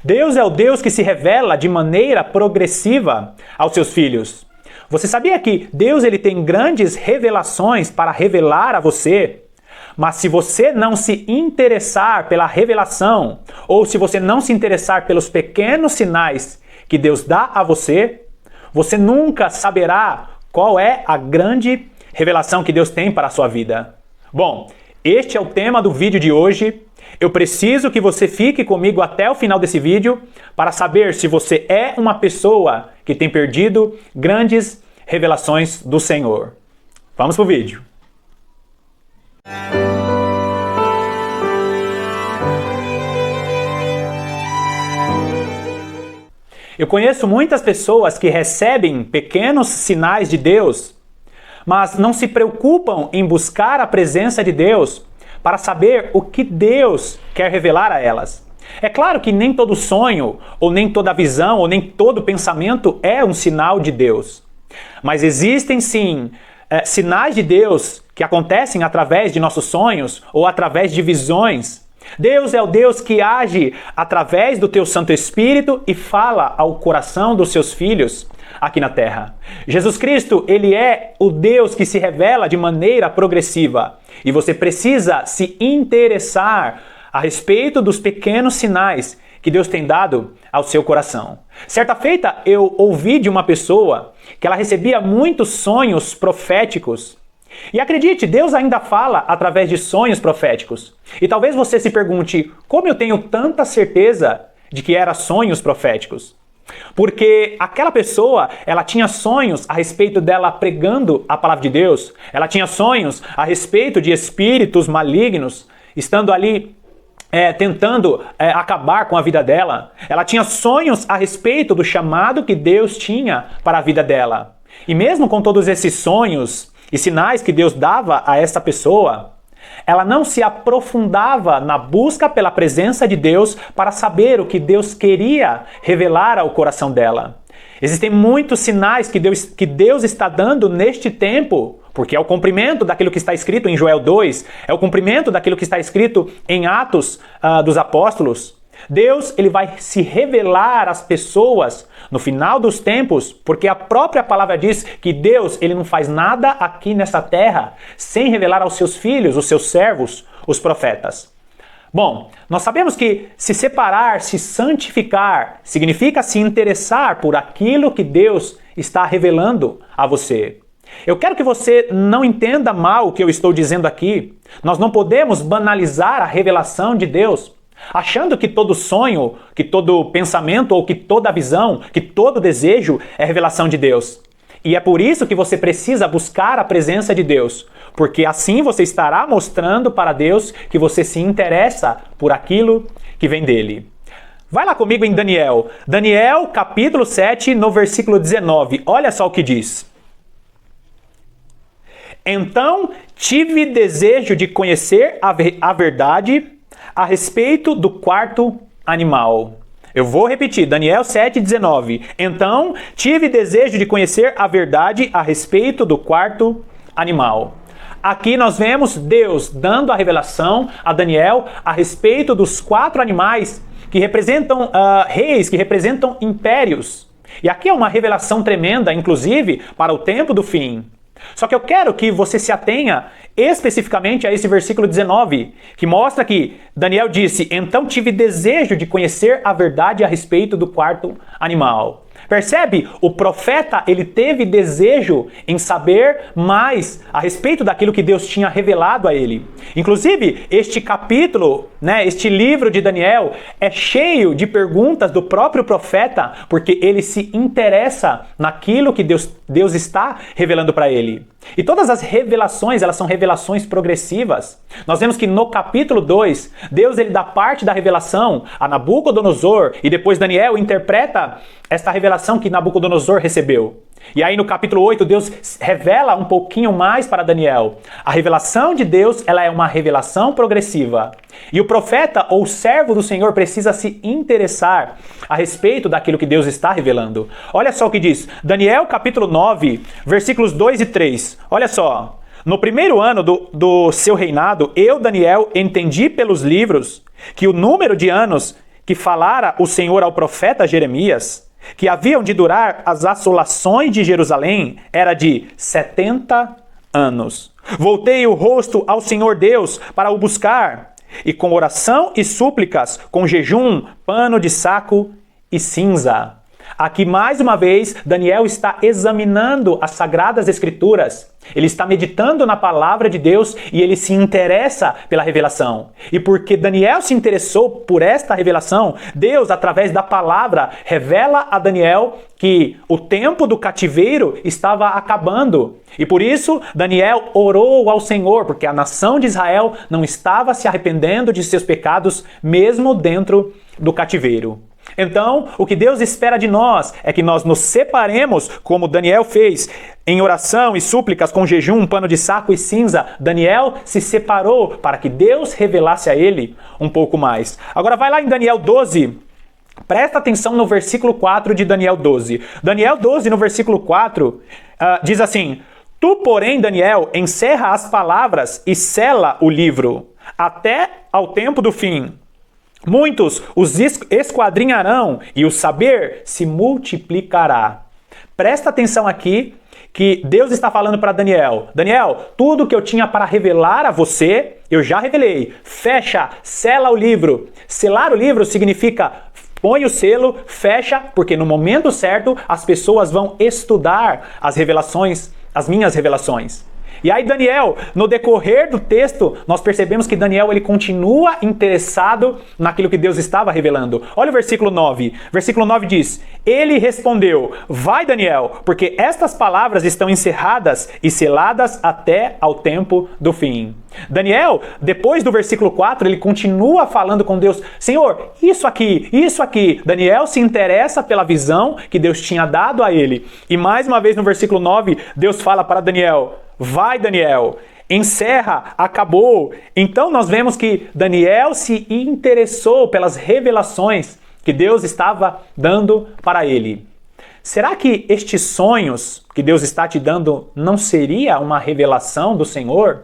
Deus é o Deus que se revela de maneira progressiva aos seus filhos. Você sabia que Deus ele tem grandes revelações para revelar a você? Mas se você não se interessar pela revelação, ou se você não se interessar pelos pequenos sinais que Deus dá a você, você nunca saberá qual é a grande revelação que Deus tem para a sua vida. Bom, este é o tema do vídeo de hoje. Eu preciso que você fique comigo até o final desse vídeo para saber se você é uma pessoa que tem perdido grandes revelações do Senhor. Vamos pro vídeo. Eu conheço muitas pessoas que recebem pequenos sinais de Deus, mas não se preocupam em buscar a presença de Deus para saber o que Deus quer revelar a elas. É claro que nem todo sonho, ou nem toda visão, ou nem todo pensamento é um sinal de Deus. Mas existem sim sinais de Deus que acontecem através de nossos sonhos ou através de visões. Deus é o Deus que age através do teu Santo Espírito e fala ao coração dos seus filhos aqui na terra. Jesus Cristo, ele é o Deus que se revela de maneira progressiva. E você precisa se interessar a respeito dos pequenos sinais que Deus tem dado ao seu coração. Certa feita, eu ouvi de uma pessoa que ela recebia muitos sonhos proféticos. E acredite, Deus ainda fala através de sonhos proféticos. E talvez você se pergunte, como eu tenho tanta certeza de que eram sonhos proféticos? Porque aquela pessoa, ela tinha sonhos a respeito dela pregando a palavra de Deus. Ela tinha sonhos a respeito de espíritos malignos, estando ali tentando acabar com a vida dela. Ela tinha sonhos a respeito do chamado que Deus tinha para a vida dela. E mesmo com todos esses sonhos e sinais que Deus dava a essa pessoa, ela não se aprofundava na busca pela presença de Deus para saber o que Deus queria revelar ao coração dela. Existem muitos sinais que Deus está dando neste tempo, porque é o cumprimento daquilo que está escrito em Joel 2, é o cumprimento daquilo que está escrito em Atos dos Apóstolos. Deus ele vai se revelar às pessoas no final dos tempos, porque a própria palavra diz que Deus ele não faz nada aqui nessa terra sem revelar aos seus filhos, os seus servos, os profetas. Bom, nós sabemos que se separar, se santificar, significa se interessar por aquilo que Deus está revelando a você. Eu quero que você não entenda mal o que eu estou dizendo aqui. Nós não podemos banalizar a revelação de Deus, achando que todo sonho, que todo pensamento ou que toda visão, que todo desejo é revelação de Deus. E é por isso que você precisa buscar a presença de Deus, porque assim você estará mostrando para Deus que você se interessa por aquilo que vem dele. Vai lá comigo em Daniel. Daniel, capítulo 7, no versículo 19. Olha só o que diz. Então tive desejo de conhecer a verdade a respeito do quarto animal. Eu vou repetir, Daniel 7,19. Então, tive desejo de conhecer a verdade a respeito do quarto animal. Aqui nós vemos Deus dando a revelação a Daniel a respeito dos 4 animais que representam reis, que representam impérios. E aqui é uma revelação tremenda, inclusive, para o tempo do fim. Só que eu quero que você se atenha especificamente a esse versículo 19, que mostra que Daniel disse, então tive desejo de conhecer a verdade a respeito do quarto animal. Percebe? O profeta, ele teve desejo em saber mais a respeito daquilo que Deus tinha revelado a ele. Inclusive, este capítulo, este livro de Daniel é cheio de perguntas do próprio profeta, porque ele se interessa naquilo que Deus está revelando para ele. E todas as revelações, elas são revelações progressivas. Nós vemos que no capítulo 2, Deus ele dá parte da revelação a Nabucodonosor e depois Daniel interpreta esta revelação que Nabucodonosor recebeu. E aí no capítulo 8, Deus revela um pouquinho mais para Daniel. A revelação de Deus, ela é uma revelação progressiva. E o profeta ou servo do Senhor precisa se interessar a respeito daquilo que Deus está revelando. Olha só o que diz. Daniel capítulo 9, versículos 2 e 3. Olha só. No primeiro ano do seu reinado, eu, Daniel, entendi pelos livros que o número de anos que falara o Senhor ao profeta Jeremias, que haviam de durar as assolações de Jerusalém, era de 70 anos. Voltei o rosto ao Senhor Deus para o buscar, e com oração e súplicas, com jejum, pano de saco e cinza. Aqui, mais uma vez, Daniel está examinando as Sagradas Escrituras. Ele está meditando na palavra de Deus e ele se interessa pela revelação. E porque Daniel se interessou por esta revelação, Deus, através da palavra, revela a Daniel que o tempo do cativeiro estava acabando. E por isso, Daniel orou ao Senhor, porque a nação de Israel não estava se arrependendo de seus pecados, mesmo dentro do cativeiro. Então, o que Deus espera de nós é que nós nos separemos, como Daniel fez, em oração e súplicas com jejum, pano de saco e cinza. Daniel se separou para que Deus revelasse a ele um pouco mais. Agora vai lá em Daniel 12, presta atenção no versículo 4 de Daniel 12. Daniel 12, no versículo 4, diz assim: Tu, porém, Daniel, encerra as palavras e sela o livro, até ao tempo do fim. Muitos os esquadrinharão e o saber se multiplicará. Presta atenção aqui que Deus está falando para Daniel. Daniel, tudo que eu tinha para revelar a você, eu já revelei. Fecha, sela o livro. Selar o livro significa põe o selo, fecha, porque no momento certo as pessoas vão estudar as revelações, as minhas revelações. E aí Daniel, no decorrer do texto, nós percebemos que Daniel ele continua interessado naquilo que Deus estava revelando. Olha o versículo 9. Versículo 9 diz: Ele respondeu: Vai, Daniel, porque estas palavras estão encerradas e seladas até ao tempo do fim. Daniel, depois do versículo 4, ele continua falando com Deus: Senhor, isso aqui, isso aqui. Daniel se interessa pela visão que Deus tinha dado a ele. E mais uma vez no versículo 9, Deus fala para Daniel: Vai, Daniel, encerra, acabou. Então nós vemos que Daniel se interessou pelas revelações que Deus estava dando para ele. Será que estes sonhos que Deus está te dando não seria uma revelação do Senhor?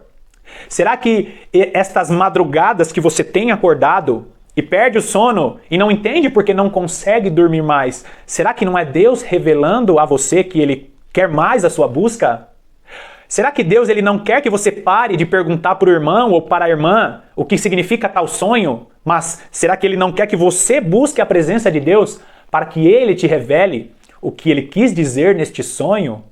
Será que estas madrugadas que você tem acordado e perde o sono e não entende porque não consegue dormir mais, será que não é Deus revelando a você que Ele quer mais a sua busca? Será que Deus ele não quer que você pare de perguntar para o irmão ou para a irmã o que significa tal sonho? Mas será que Ele não quer que você busque a presença de Deus para que Ele te revele o que Ele quis dizer neste sonho?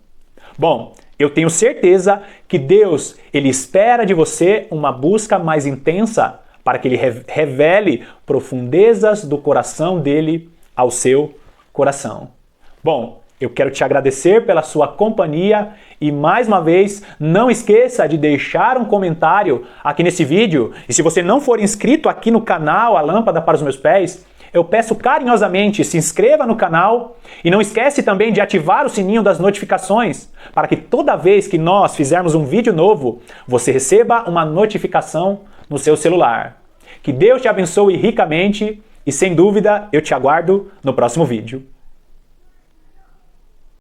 Bom, eu tenho certeza que Deus ele espera de você uma busca mais intensa para que Ele revele profundezas do coração dele ao seu coração. Bom, eu quero te agradecer pela sua companhia e mais uma vez não esqueça de deixar um comentário aqui nesse vídeo. E se você não for inscrito aqui no canal A Lâmpada para os Meus Pés, eu peço carinhosamente se inscreva no canal e não esquece também de ativar o sininho das notificações para que toda vez que nós fizermos um vídeo novo, você receba uma notificação no seu celular. Que Deus te abençoe ricamente e sem dúvida eu te aguardo no próximo vídeo.